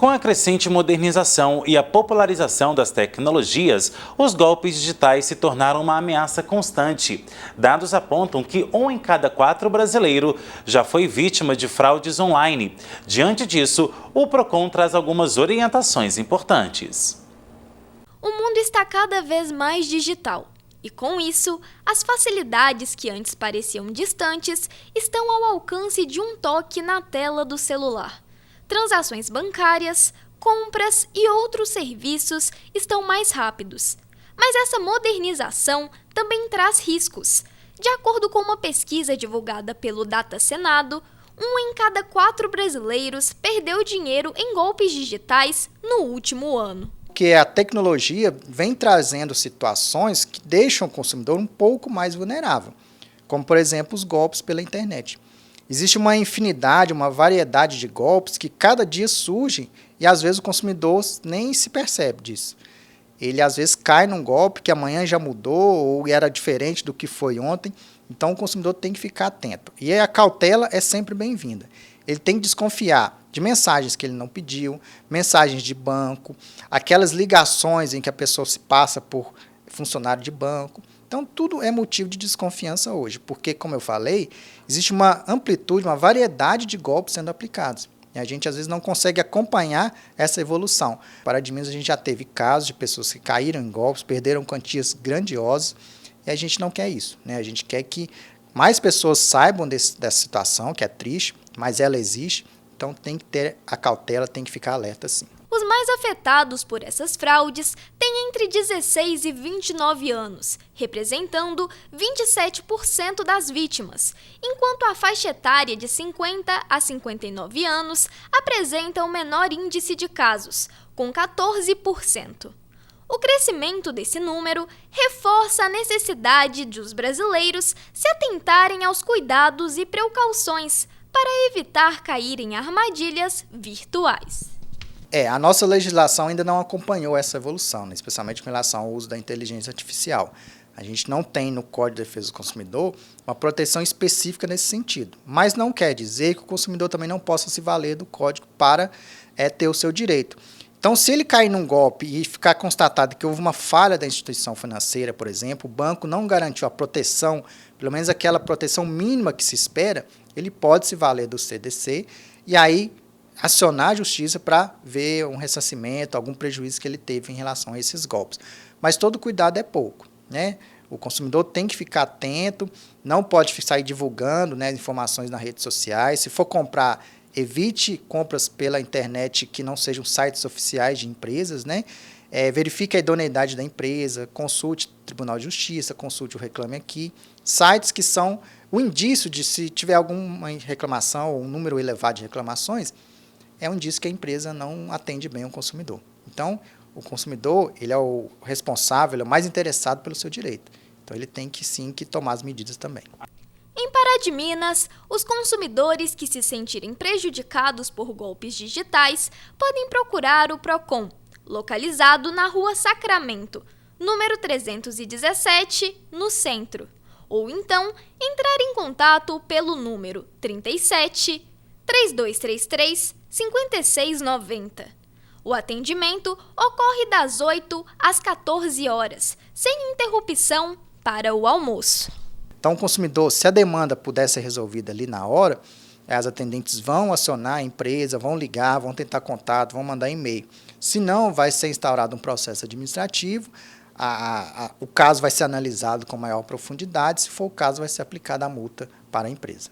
Com a crescente modernização e a popularização das tecnologias, os golpes digitais se tornaram uma ameaça constante. Dados apontam que 1 em cada 4 brasileiro já foi vítima de fraudes online. Diante disso, o Procon traz algumas orientações importantes. O mundo está cada vez mais digital. E com isso, as facilidades que antes pareciam distantes estão ao alcance de um toque na tela do celular. Transações bancárias, compras e outros serviços estão mais rápidos. Mas essa modernização também traz riscos. De acordo com uma pesquisa divulgada pelo Data Senado, 1 em cada 4 brasileiros perdeu dinheiro em golpes digitais no último ano. Porque a tecnologia vem trazendo situações que deixam o consumidor um pouco mais vulnerável, como, por exemplo, os golpes pela internet. Existe uma infinidade, uma variedade de golpes que cada dia surgem e, às vezes, o consumidor nem se percebe disso. Ele, às vezes, cai num golpe que amanhã já mudou ou era diferente do que foi ontem, então o consumidor tem que ficar atento. E a cautela é sempre bem-vinda. Ele tem que desconfiar de mensagens que ele não pediu, mensagens de banco, aquelas ligações em que a pessoa se passa por funcionário de banco. Então, tudo é motivo de desconfiança hoje, porque, como eu falei, existe uma amplitude, uma variedade de golpes sendo aplicados. E a gente, às vezes, não consegue acompanhar essa evolução. Para de Minas, a gente já teve casos de pessoas que caíram em golpes, perderam quantias grandiosas, e a gente não quer isso, né? A gente quer que mais pessoas saibam dessa situação, que é triste, mas ela existe, então tem que ter a cautela, tem que ficar alerta sim. Os mais afetados por essas fraudes têm entre 16 e 29 anos, representando 27% das vítimas, enquanto a faixa etária de 50 a 59 anos apresenta o menor índice de casos, com 14%. O crescimento desse número reforça a necessidade de os brasileiros se atentarem aos cuidados e precauções para evitar cair em armadilhas virtuais. A nossa legislação ainda não acompanhou essa evolução, né? Especialmente com relação ao uso da inteligência artificial. A gente não tem no Código de Defesa do Consumidor uma proteção específica nesse sentido, mas não quer dizer que o consumidor também não possa se valer do código para ter o seu direito. Então, se ele cair num golpe e ficar constatado que houve uma falha da instituição financeira, por exemplo, o banco não garantiu a proteção, pelo menos aquela proteção mínima que se espera, ele pode se valer do CDC e aí acionar a justiça para ver um ressarcimento, algum prejuízo que ele teve em relação a esses golpes. Mas todo cuidado é pouco, né? O consumidor tem que ficar atento, não pode sair divulgando, né, informações nas redes sociais. Se for comprar, evite compras pela internet que não sejam sites oficiais de empresas, né? Verifique a idoneidade da empresa, consulte o Tribunal de Justiça, consulte o Reclame Aqui. Sites que são o indício de se tiver alguma reclamação ou um número elevado de reclamações, é um indício que a empresa não atende bem o consumidor. Então, o consumidor ele é o responsável, ele é o mais interessado pelo seu direito. Então, ele tem que sim que tomar as medidas também. Em Pará de Minas, os consumidores que se sentirem prejudicados por golpes digitais podem procurar o Procon, localizado na Rua Sacramento, número 317, no centro. Ou então, entrar em contato pelo número 37 3233 5690. O atendimento ocorre das 8 às 14 horas, sem interrupção para o almoço. Então, o consumidor, se a demanda puder ser resolvida ali na hora, as atendentes vão acionar a empresa, vão ligar, vão tentar contato, vão mandar e-mail. Se não, vai ser instaurado um processo administrativo, o caso vai ser analisado com maior profundidade, se for o caso, vai ser aplicada a multa para a empresa.